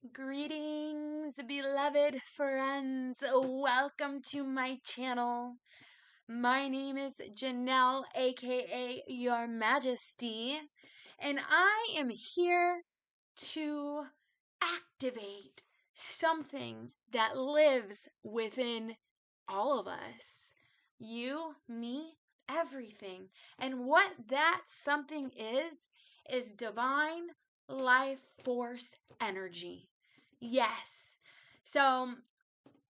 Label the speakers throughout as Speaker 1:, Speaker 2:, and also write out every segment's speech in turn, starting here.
Speaker 1: Greetings, beloved friends. Welcome to my channel. My name is Janelle, aka Your Majesty, and I am here to activate something that lives within all of us. You, me, everything. And what that something is divine life force energy. Yes. So,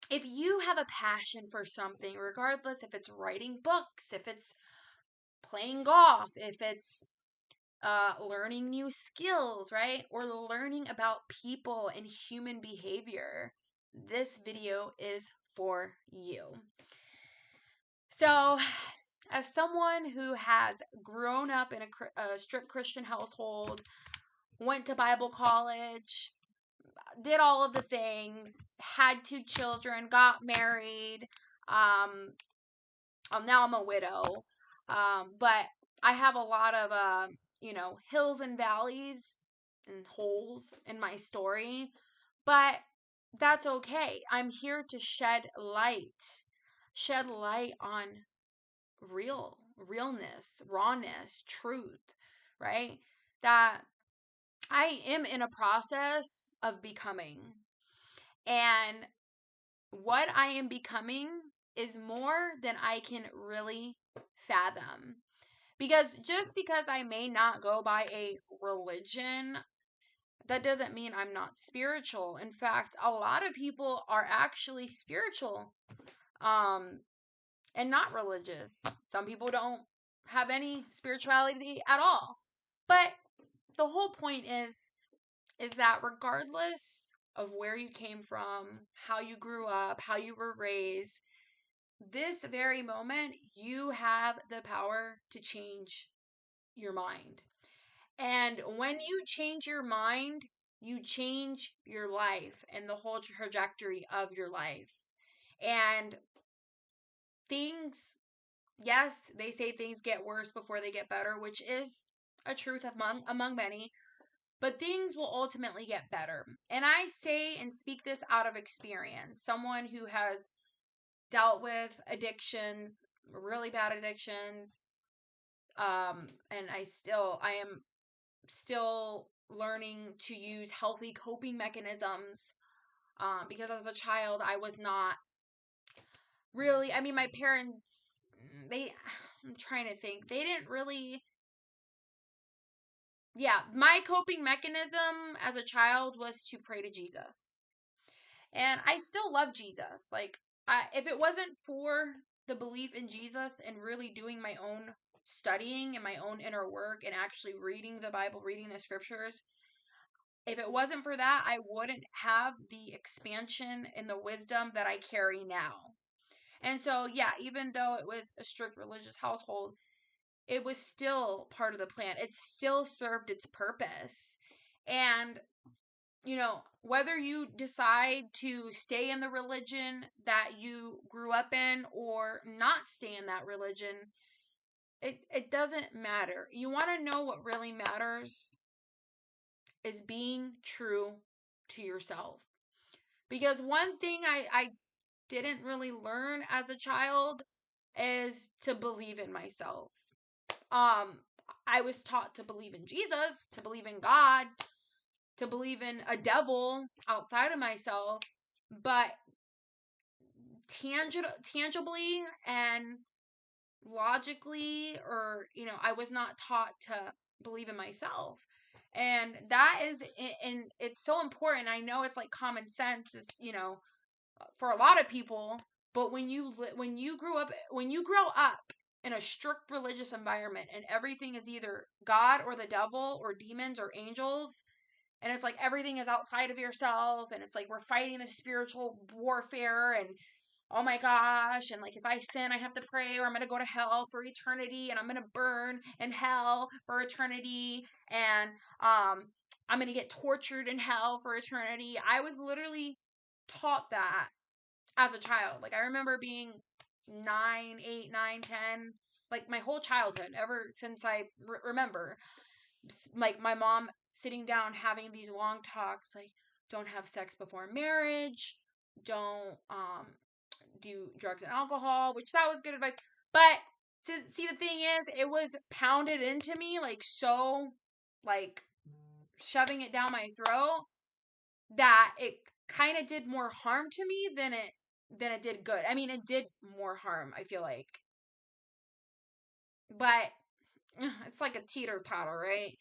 Speaker 1: if you have a passion for something, regardless if it's writing books, if it's playing golf, if it's learning new skills, right? Or learning about people and human behavior, this video is for you. So, as someone who has grown up in a strict Christian household, went to Bible college, did all of the things, had 2 children, got married. Now I'm a widow. But I have a lot of, hills and valleys and holes in my story. But that's okay. I'm here to shed light on realness, rawness, truth, right? That I am in a process of becoming. And what I am becoming is more than I can really fathom. Because just because I may not go by a religion, that doesn't mean I'm not spiritual. In fact, a lot of people are actually spiritual, um, and not religious. Some people don't have any spirituality at all. But the whole point is that regardless of where you came from, how you grew up, how you were raised, this very moment, you have the power to change your mind. And when you change your mind, you change your life and the whole trajectory of your life. And things, yes, they say things get worse before they get better, which is a truth among many. But things will ultimately get better. And I say and speak this out of experience. Someone who has dealt with addictions, really bad addictions. And I am still learning to use healthy coping mechanisms. Because as a child, I was not really, my parents, I'm trying to think, they didn't really, my coping mechanism as a child was to pray to Jesus. And I still love Jesus. If it wasn't for the belief in Jesus and really doing my own studying and my own inner work and actually reading the Bible, reading the scriptures, if it wasn't for that, I wouldn't have the expansion and the wisdom that I carry now. And so, even though it was a strict religious household, it was still part of the plan. It still served its purpose. And whether you decide to stay in the religion that you grew up in or not stay in that religion, it doesn't matter. You want to know what really matters is being true to yourself. Because one thing I didn't really learn as a child is to believe in myself. I was taught to believe in Jesus, to believe in God, to believe in a devil outside of myself, but tangibly and logically, or I was not taught to believe in myself. And that is, and it's so important. I know it's like common sense is, for a lot of people, but when you grow up in a strict religious environment and everything is either God or the devil or demons or angels, and it's like everything is outside of yourself, and it's like we're fighting this spiritual warfare, and oh my gosh, and like if I sin, I have to pray or I'm going to go to hell for eternity, and I'm going to burn in hell for eternity, and I'm going to get tortured in hell for eternity. I was literally taught that as a child. Like I remember being 9, 8, 9, 10, like my whole childhood, ever since I remember, like my mom sitting down having these long talks, like, don't have sex before marriage, don't do drugs and alcohol, which that was good advice. But see, the thing is, it was pounded into me like so, like shoving it down my throat, that it kind of did more harm to me than it did good. I mean, it did more harm, I feel like. But it's like a teeter-totter, right?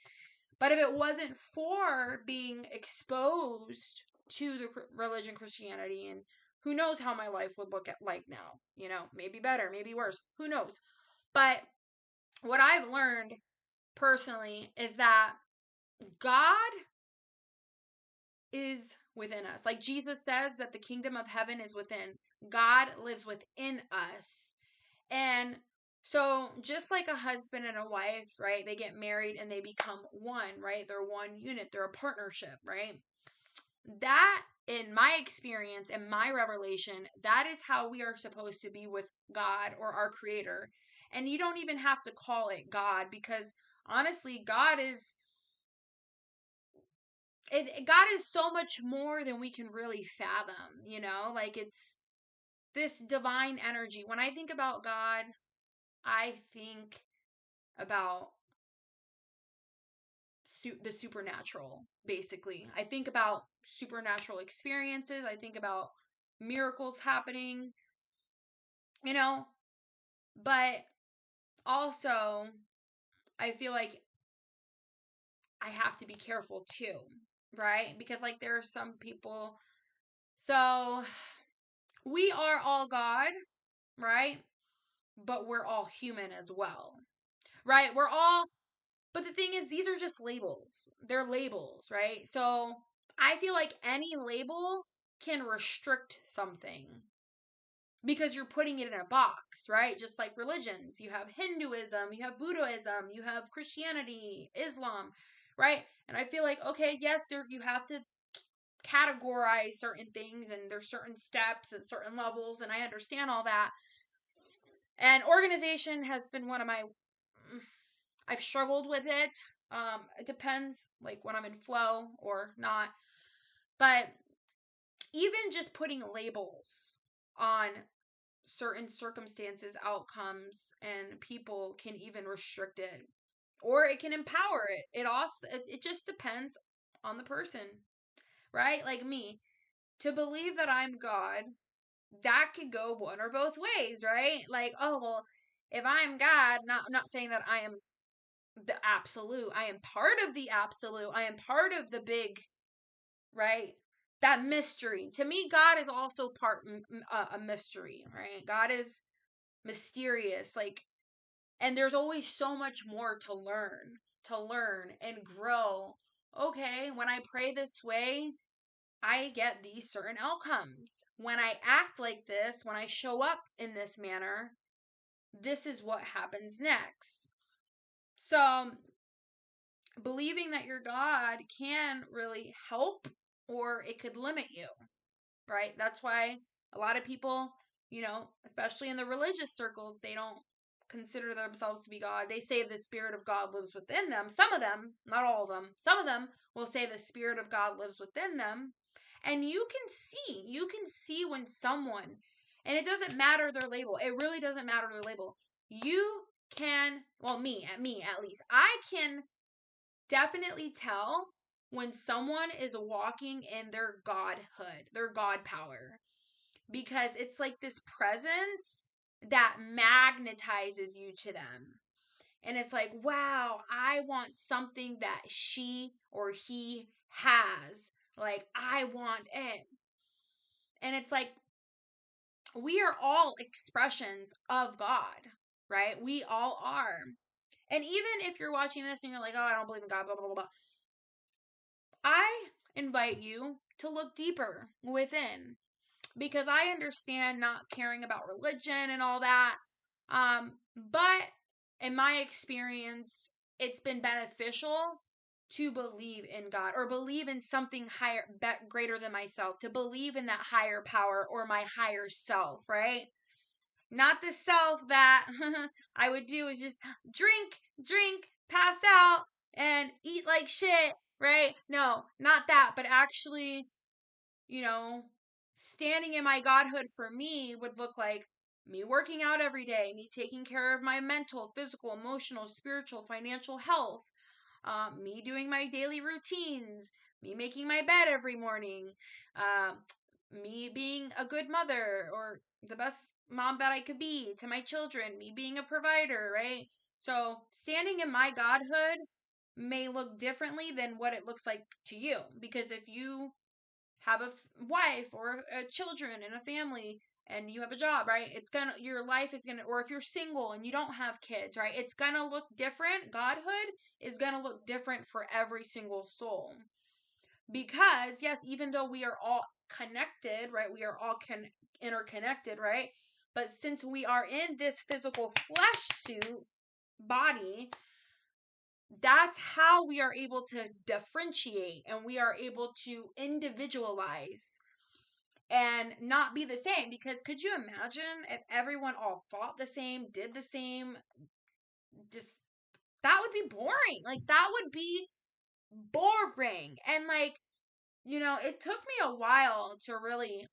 Speaker 1: But if it wasn't for being exposed to the religion Christianity, and who knows how my life would look like now, maybe better, maybe worse, who knows. But what I've learned personally is that God is within us. Like Jesus says that the kingdom of heaven is within. God lives within us. And so just like a husband and a wife, right? They get married and they become one, right? They're one unit. They're a partnership, right? That, in my experience and my revelation, that is how we are supposed to be with God or our creator. And you don't even have to call it God, because honestly, God is so much more than we can really fathom, like it's this divine energy. When I think about God, I think about the supernatural, basically. I think about supernatural experiences. I think about miracles happening, but also I feel like I have to be careful too, right? Because like there are some people, so we are all God, right? But we're all human as well, right? But the thing is, these are just labels. They're labels, right? So I feel like any label can restrict something because you're putting it in a box, right? Just like religions. You have Hinduism, you have Buddhism, you have Christianity, Islam, right? And I feel like, okay, yes, you have to categorize certain things, and there's certain steps and certain levels, and I understand all that. And organization has been one of my, I've struggled with it. It depends, like when I'm in flow or not. But even just putting labels on certain circumstances, outcomes, and people can even restrict it, or it can empower it. It just depends on the person, right? Like me, to believe that I'm God, that could go one or both ways, right? Like, oh well, if I'm God, I'm not saying that I am the absolute. I am part of the absolute. I am part of the big, right? That mystery. To me, God is also a mystery, right? God is mysterious, like, and there's always so much more to learn and grow. Okay, when I pray this way, I get these certain outcomes. When I act like this, when I show up in this manner, this is what happens next. So, believing that you're God can really help, or it could limit you, right? That's why a lot of people, especially in the religious circles, they don't consider themselves to be God. They say the Spirit of God lives within them. Some of them, not all of them, some of them will say the Spirit of God lives within them. And you can see when someone, and it doesn't matter their label. It really doesn't matter their label. You can, well, me at least, I can definitely tell when someone is walking in their godhood, their God power, because it's like this presence that magnetizes you to them. And it's like, wow, I want something that she or he has. Like, I want it. And it's like, we are all expressions of God, right? We all are. And even if you're watching this and you're like, oh, I don't believe in God, blah, blah, blah, blah, I invite you to look deeper within, because I understand not caring about religion and all that. But in my experience, it's been beneficial to believe in God, or believe in something higher, greater than myself, to believe in that higher power or my higher self, right? Not the self that I would do is just drink, pass out, and eat like shit, right? No, not that, but actually standing in my godhood for me would look like me working out every day, me taking care of my mental, physical, emotional, spiritual, financial health, me doing my daily routines, me making my bed every morning, uh, me being a good mother or the best mom that I could be to my children, me being a provider, right? So standing in my godhood may look differently than what it looks like to you, because if you have a wife or children and a family and you have a job, right, your life is gonna, or if you're single and you don't have kids, right, it's gonna look different. Godhood is gonna look different for every single soul, because yes, even though we are all connected, right, we are all interconnected, right, but since we are in this physical flesh suit body, that's how we are able to differentiate and we are able to individualize and not be the same. Because could you imagine if everyone all thought the same, did the same? Just, that would be boring. Like, that would be boring. And like, it took me a while to really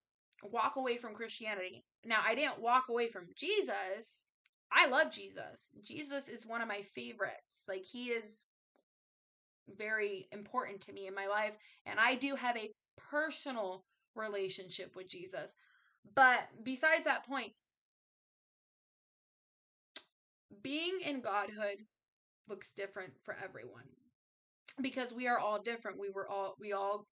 Speaker 1: walk away from Christianity. Now, I didn't walk away from Jesus. I love Jesus. Jesus is one of my favorites. Like, he is very important to me in my life, and I do have a personal relationship with Jesus. But besides that point, being in godhood looks different for everyone, because we are all different. We all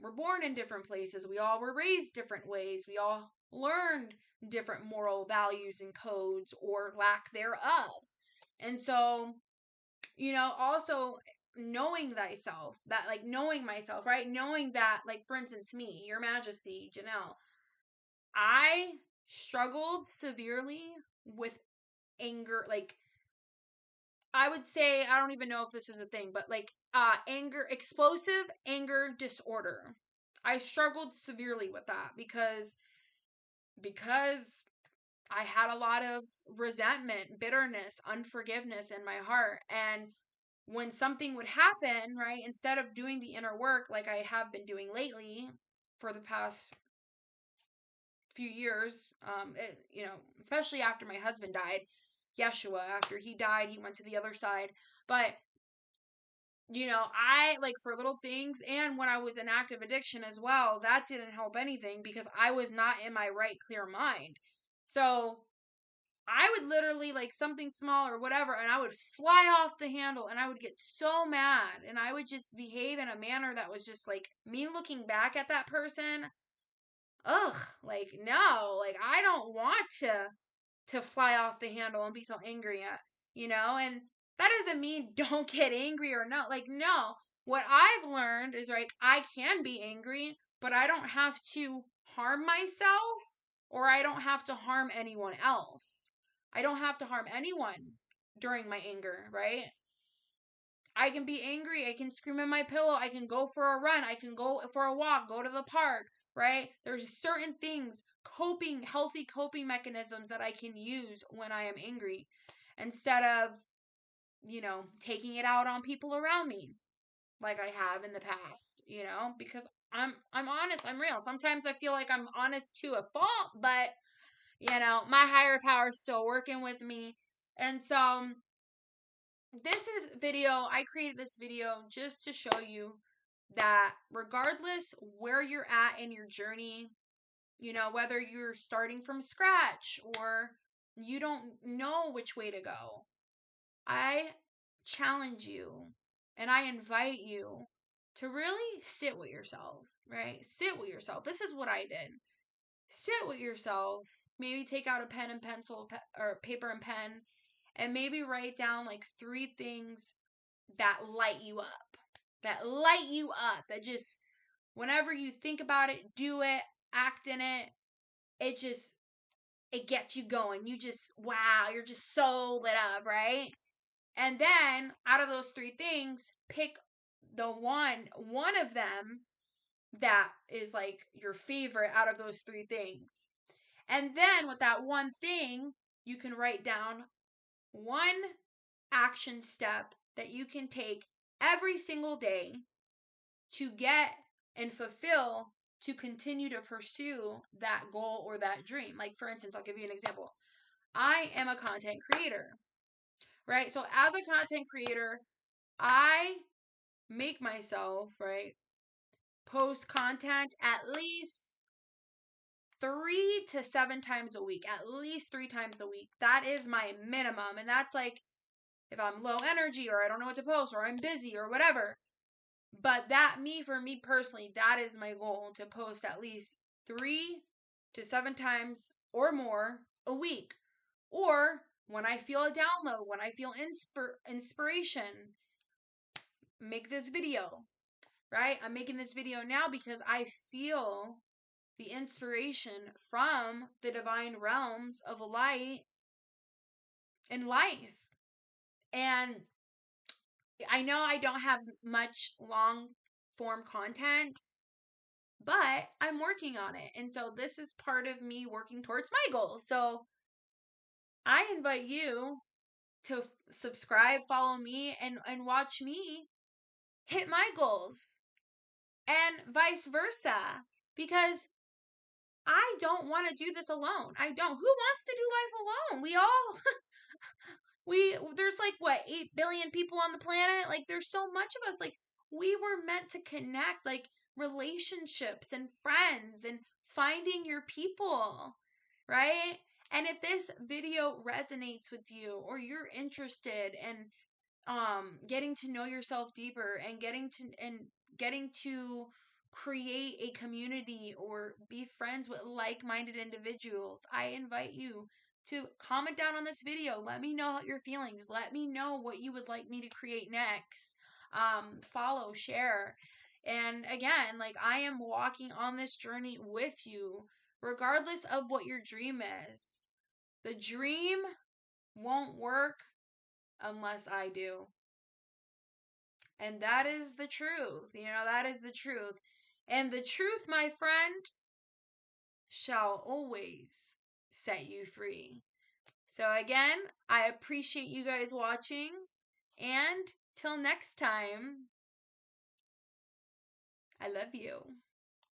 Speaker 1: were born in different places. We all were raised different ways. We all learned different moral values and codes or lack thereof. And so, also knowing thyself, that like knowing myself, right? Knowing that, like, for instance, me, Your Majesty, Janelle, I struggled severely with anger. Like, I would say, I don't even know if this is a thing, but like explosive anger disorder. I struggled severely with that because I had a lot of resentment, bitterness, unforgiveness in my heart. And when something would happen, right, instead of doing the inner work like I have been doing lately for the past few years, especially after my husband died, Yeshua, after he died, he went to the other side. But, I, like, for little things, and when I was in active addiction as well, that didn't help anything because I was not in my right, clear mind. So I would literally, like, something small or whatever, and I would fly off the handle and I would get so mad and I would just behave in a manner that was just like, me looking back at that person, ugh, like, no, like, I don't want to fly off the handle and be so angry at, and that doesn't mean don't get angry or not. Like, no, what I've learned is, like, I can be angry, but I don't have to harm myself, or I don't have to harm anyone else. I don't have to harm anyone during my anger, right? I can be angry. I can scream in my pillow. I can go for a run. I can go for a walk, go to the park, right? There's certain things, healthy coping mechanisms that I can use when I am angry, instead of, taking it out on people around me like I have in the past, because I'm honest, I'm real. Sometimes I feel like I'm honest to a fault, but my higher power is still working with me. And so I created this video just to show you that regardless where you're at in your journey, whether you're starting from scratch or you don't know which way to go, I challenge you and I invite you to really sit with yourself, right? Sit with yourself. This is what I did. Sit with yourself. Maybe take out a pen and pencil, or paper and pen, and maybe write down like 3 things that light you up. That light you up. That just, whenever you think about it, do it, act in it, it gets you going. You just, wow, you're just so lit up, right? And then out of those 3 things, pick the one of them that is like your favorite out of those 3 things. And then with that one thing, you can write down one action step that you can take every single day to get and fulfill to continue to pursue that goal or that dream. Like, for instance, I'll give you an example. I am a content creator, right? So as a content creator, I make myself, right, post content at least 3 to 7 times a week, at least 3 times a week. That is my minimum. And that's like if I'm low energy or I don't know what to post or I'm busy or whatever. But for me personally, that is my goal, to post at least 3 to 7 times or more a week. Or when I feel a download, when I feel inspiration, make this video, right? I'm making this video now because I feel the inspiration from the divine realms of light and life. And I know I don't have much long form content, but I'm working on it. And so this is part of me working towards my goals. So I invite you to subscribe, follow me, and watch me hit my goals and vice versa. Because I don't want to do this alone. I don't. Who wants to do life alone? There's like what, 8 billion people on the planet? Like there's so much of us. Like we were meant to connect, like relationships and friends and finding your people, right? And if this video resonates with you or you're interested in getting to know yourself deeper and getting to create a community or be friends with like-minded individuals, I invite you to comment down on this video. Let me know your feelings. Let me know what you would like me to create next. Follow, share. And again, like I am walking on this journey with you, regardless of what your dream is. The dream won't work unless I do. And that is the truth. That is the truth. And the truth, my friend, shall always set you free. So again, I appreciate you guys watching. And till next time, I love you.